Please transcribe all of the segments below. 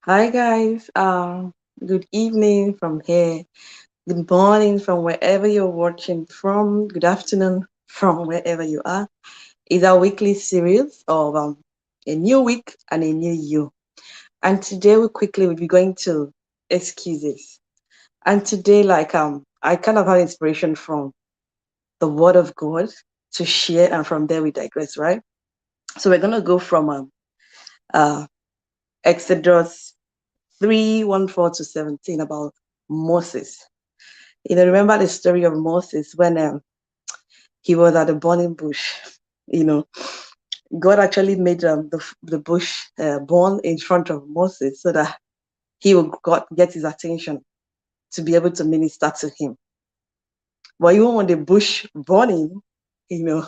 Hi guys. Good evening from here. Good morning from wherever you're watching from. Good afternoon from wherever you are. It's our weekly series of a new week and a new you. And today we'll be going to excuses. And today, I kind of had inspiration from the Word of God to share, and from there we digress, right? So we're gonna go from uh Exodus 3:14 to 17 about Moses. Remember the story of Moses when he was at the burning bush. You know, God actually made the bush burn in front of Moses so that he would get his attention to be able to minister to him. But even when the bush burning, you know,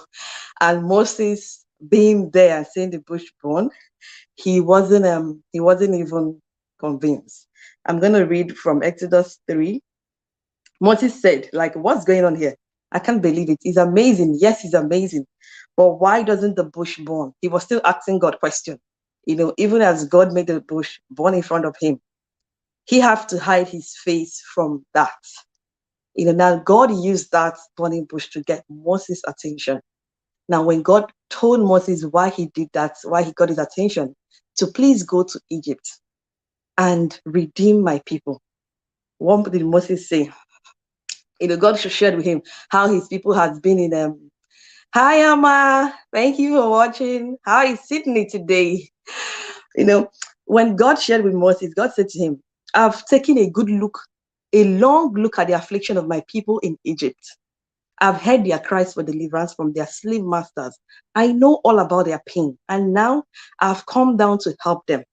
and Moses being there and seeing the bush burn, he wasn't even convinced. I'm gonna read from Exodus 3. Moses said, like, what's going on here? I can't believe it. It's amazing. Yes, it's amazing. But why doesn't the bush burn? He was still asking God question. Even as God made the bush burn in front of him, he had to hide his face from that. Now God used that burning bush to get Moses' attention. Now, when God told Moses why he did that, why he got his attention, to please go to Egypt and redeem my people. What did Moses say? God shared with him how his people has been in Hi Amma, thank you for watching. How is Sydney today? You know, when God shared with Moses, God said to him, I've taken a long look at the affliction of my people in Egypt. I've heard their cries for deliverance from their slave masters. I know all about their pain, and now I've come down to help them,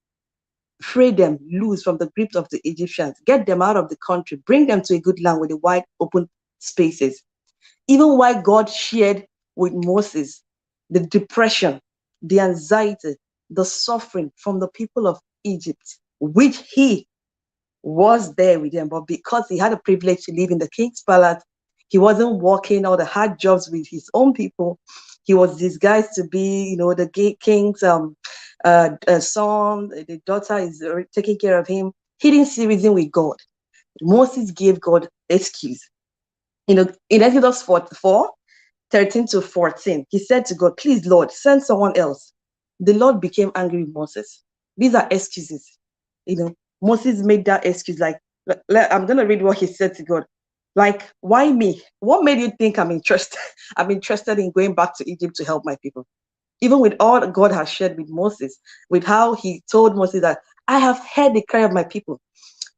free them loose from the grip of the Egyptians, get them out of the country, bring them to a good land with the wide open spaces. Even while God shared with Moses the depression, the anxiety, the suffering from the people of Egypt, which he was there with them, but because he had a privilege to live in the king's palace, he wasn't working all the hard jobs with his own people. He was disguised to be, the king's son. The daughter is taking care of him. He didn't see reason with God. Moses gave God excuse. In Exodus 44, 13 to 14, he said to God, please, Lord, send someone else. The Lord became angry with Moses. These are excuses. Moses made that excuse like, I'm going to read what he said to God. Like, why me? What made you think I'm interested? I'm interested in going back to Egypt to help my people. Even with all that God has shared with Moses, with how he told Moses that I have heard the cry of my people.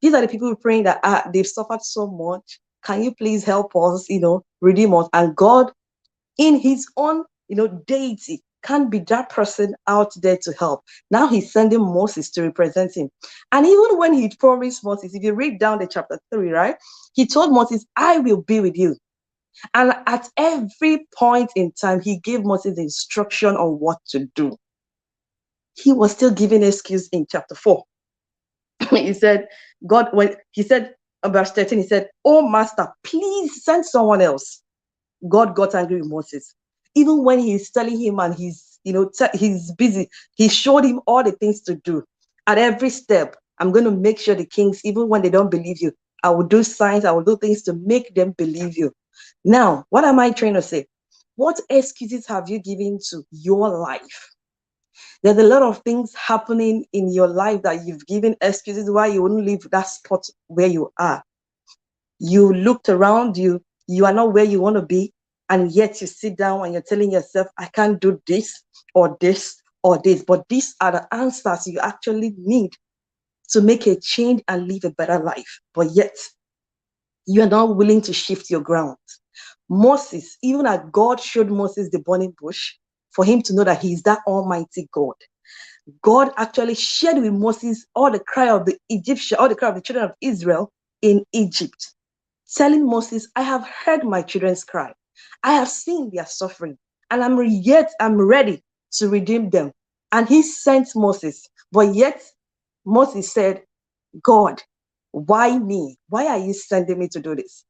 These are the people praying that they've suffered so much. Can you please help us, redeem us? And God in his own, deity, can't be that person out there to help. Now he's sending Moses to represent him. And even when he promised Moses, if you read down the chapter 3, right, he told Moses, I will be with you. And at every point in time, he gave Moses instruction on what to do. He was still giving excuse in chapter 4. He said, when he said, verse 13, he said, oh, master, please send someone else. God got angry with Moses. Even when he's telling him and he's busy, he showed him all the things to do. At every step, I'm going to make sure the kings, even when they don't believe you, I will do signs, I will do things to make them believe you. Now, what am I trying to say? What excuses have you given to your life? There's a lot of things happening in your life that you've given excuses why you wouldn't leave that spot where you are. You looked around you are not where you want to be, and yet you sit down and you're telling yourself, I can't do this or this or this. But these are the answers you actually need to make a change and live a better life. But yet you are not willing to shift your ground. Moses, even as God showed Moses the burning bush for him to know that he is that almighty God, God actually shared with Moses all the cry of the Egyptian, all the cry of the children of Israel in Egypt, telling Moses, I have heard my children's cry. I have seen their suffering, and I'm ready to redeem them. And he sent Moses. But yet Moses said, God, why me? Why are you sending me to do this?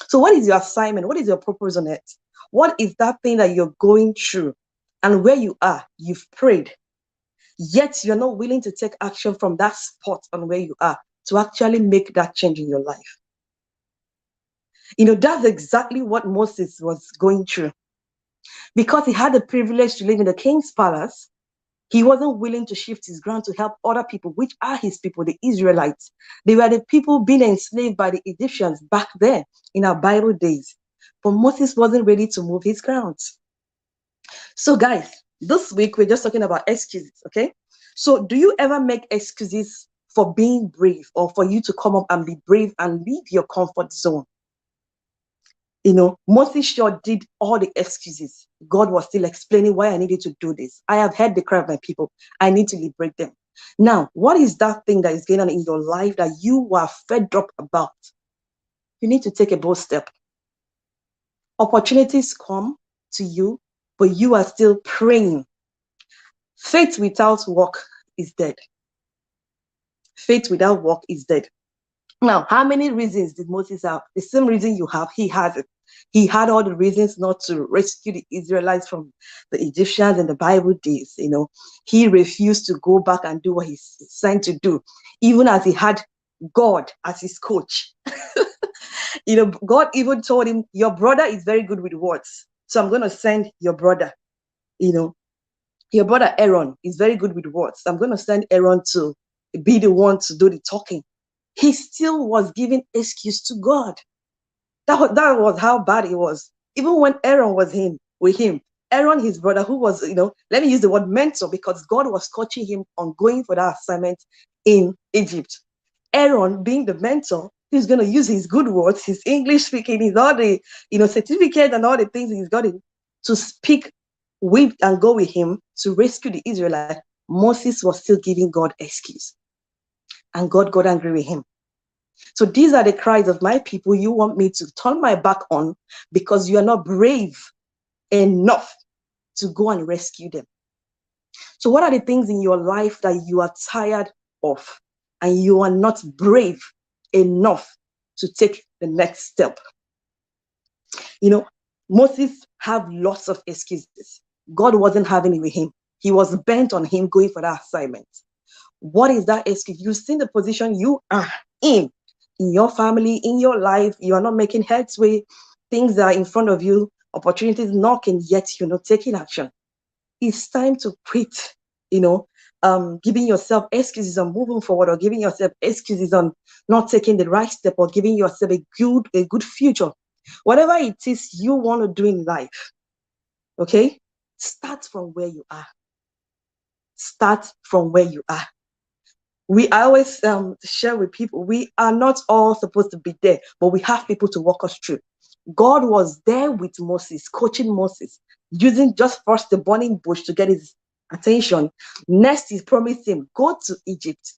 So what is your assignment? What is your purpose on it? What is that thing that you're going through? And where you are, you've prayed. yet you're not willing to take action from that spot on where you are to actually make that change in your life. That's exactly what Moses was going through. Because he had the privilege to live in the king's palace, he wasn't willing to shift his ground to help other people, which are his people, the Israelites. They were the people being enslaved by the Egyptians back there in our Bible days. But Moses wasn't ready to move his ground. So guys, this week we're just talking about excuses, okay? So do you ever make excuses for being brave, or for you to come up and be brave and leave your comfort zone? Moses sure did all the excuses. God was still explaining why I needed to do this. I have heard the cry of my people. I need to liberate them. Now, what is that thing that is going on in your life that you are fed up about? You need to take a bold step. Opportunities come to you, but you are still praying. Faith without work is dead. Faith without work is dead. Now, how many reasons did Moses have? The same reason you have, he has it. He had all the reasons not to rescue the Israelites from the Egyptians in the Bible days. He refused to go back and do what he's sent to do, even as he had God as his coach. God even told him, your brother is very good with words, so I'm going to send your brother. Your brother Aaron is very good with words, so I'm going to send Aaron to be the one to do the talking. He still was giving excuse to God. That was how bad it was. Even when Aaron was with him, Aaron, his brother, who was, let me use the word mentor, because God was coaching him on going for that assignment in Egypt. Aaron, being the mentor, he's going to use his good words, his English speaking, his all the, certificate and all the things he's got to speak with and go with him to rescue the Israelites. Moses was still giving God excuse. And God got angry with him. So these are the cries of my people you want me to turn my back on because you are not brave enough to go and rescue them. So what are the things in your life that you are tired of and you are not brave enough to take the next step? Moses had lots of excuses. God wasn't having it with him. He was bent on him going for that assignment. What is that excuse? You've seen the position you are in your family, in your life. You are not making headway. Things are in front of you, opportunities knocking, yet you're not taking action. It's time to quit, giving yourself excuses on moving forward, or giving yourself excuses on not taking the right step, or giving yourself a good future. Whatever it is you want to do in life, okay? Start from where you are. Start from where you are. I always share with people, we are not all supposed to be there, but we have people to walk us through. God was there with Moses, coaching Moses, using just first the burning bush to get his attention. Next, he promised him, go to Egypt.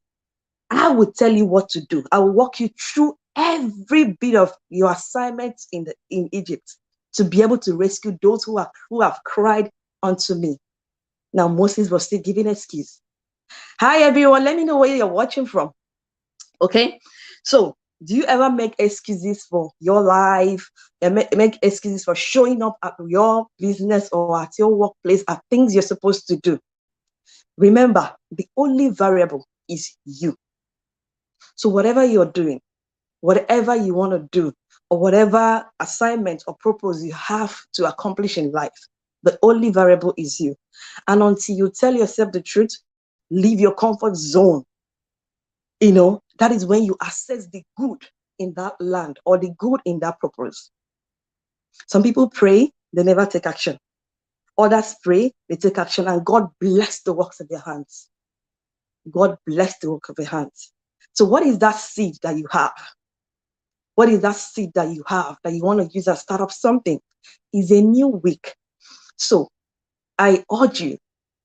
I will tell you what to do. I will walk you through every bit of your assignments in Egypt to be able to rescue those who have cried unto me. Now, Moses was still giving excuse. Hi, everyone. Let me know where you're watching from. Okay. So do you ever make excuses for your life? Make excuses for showing up at your business or at your workplace, at things you're supposed to do? Remember, the only variable is you. So whatever you're doing, whatever you want to do, or whatever assignment or purpose you have to accomplish in life, the only variable is you. And until you tell yourself the truth, leave your comfort zone. That is when you assess the good in that land or the good in that purpose. Some people pray, they never take action. Others pray, they take action, and God bless the works of their hands. God bless the work of your hands. So what is that seed that you have? What is that seed that you have that you want to use as start up something? It's a new week. So I urge you,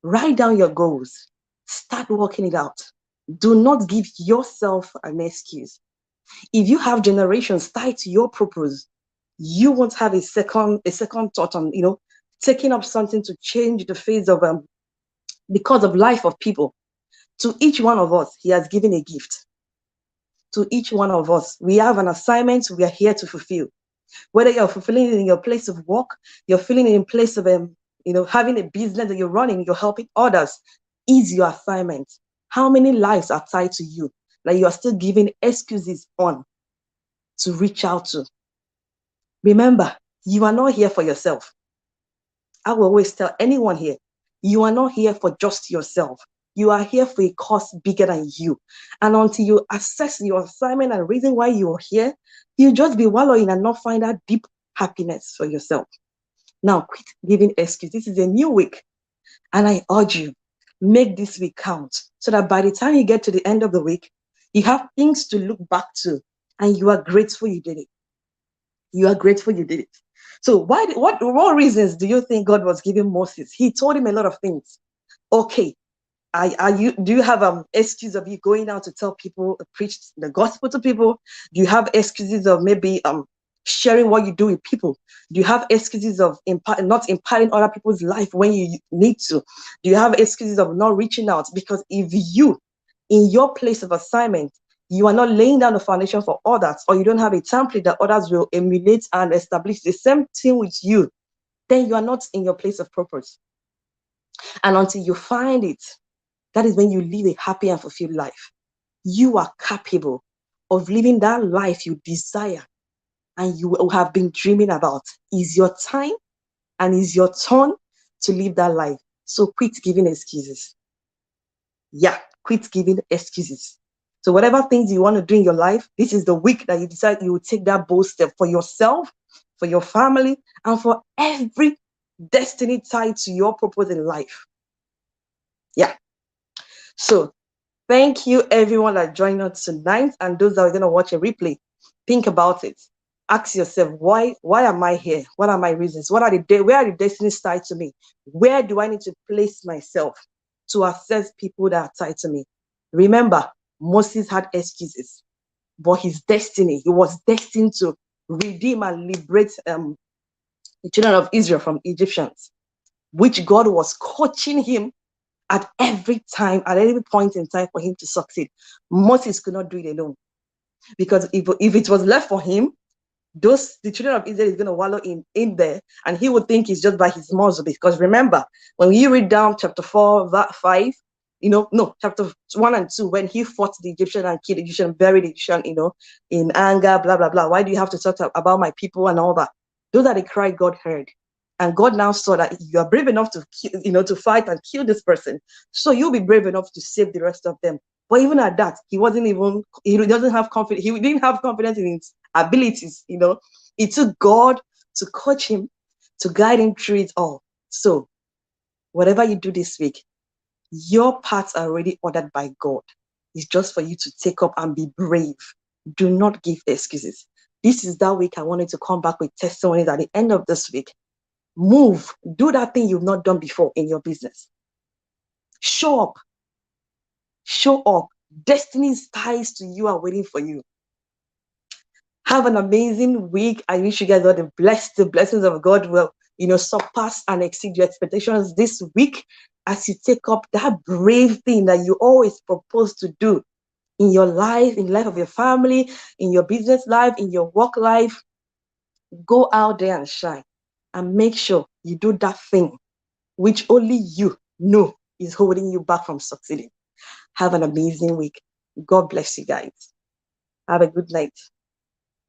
write down your goals. Start working it out. Do not give yourself an excuse. If you have generations tied to your purpose, you won't have a second thought on, taking up something to change the face of because of life of people. To each one of us, he has given a gift. To each one of us, we have an assignment we are here to fulfill. Whether you're fulfilling it in your place of work, you're feeling it in place of having a business that you're running, you're helping others. is your assignment? How many lives are tied to you that you are still giving excuses on to reach out to? Remember, you are not here for yourself. I will always tell anyone here, you are not here for just yourself. You are here for a cause bigger than you. And until you assess your assignment and reason why you are here, you just be wallowing and not find that deep happiness for yourself. Now, quit giving excuses. This is a new week. And I urge you, make this week count so that by the time you get to the end of the week, you have things to look back to and you are grateful you did it. You are grateful you did it. So what reasons do you think God was giving Moses? He told him a lot of things. Okay, do you have excuse of you going out to tell people, preach the gospel to people? Do you have excuses of maybe sharing what you do with people? Do you have excuses of not imparting other people's life when you need to? Do you have excuses of not reaching out? Because if you, in your place of assignment, you are not laying down the foundation for others, or you don't have a template that others will emulate and establish the same thing with you, then you are not in your place of purpose. And until you find it, that is when you live a happy and fulfilled life. You are capable of living that life you desire and you have been dreaming about. Is your time and is your turn to live that life. So quit giving excuses. Yeah, quit giving excuses. So whatever things you want to do in your life, this is the week that you decide you will take that bold step for yourself, for your family, and for every destiny tied to your purpose in life. Yeah. So thank you everyone that joined us tonight, and those that are going to watch a replay. Think about it. Ask yourself, why am I here? What are my reasons? Where are the destinies tied to me? Where do I need to place myself to assess people that are tied to me? Remember, Moses had excuses, but his destiny, he was destined to redeem and liberate the children of Israel from Egyptians, which God was coaching him at every time, at every point in time for him to succeed. Moses could not do it alone. Because if it was left for him, the children of Israel is going to wallow in there, and he would think it's just by his muscle. Because remember, when you read down chapter 4, verse 5, chapter 1 and 2, when he fought the Egyptian and killed the Egyptian, buried the Egyptian, in anger, blah, blah, blah. Why do you have to talk about my people and all that? Those are the cry God heard. And God now saw that you are brave enough to to fight and kill this person. So you'll be brave enough to save the rest of them. But even at that, he doesn't have confidence. He didn't have confidence in his abilities. It took God to coach him, to guide him through it all. So whatever you do this week, your paths are already ordered by God. It's just for you to take up and be brave. Do not give excuses. This is that week I wanted to come back with testimonies at the end of this week. Move. Do that thing you've not done before in your business. Show up. Show up. Destiny's ties to you are waiting for you. Have an amazing week. I wish you guys all the blessings of God will, surpass and exceed your expectations this week as you take up that brave thing that you always propose to do in your life, in the life of your family, in your business life, in your work life. Go out there and shine and make sure you do that thing which only you know is holding you back from succeeding. Have an amazing week. God bless you guys. Have a good night.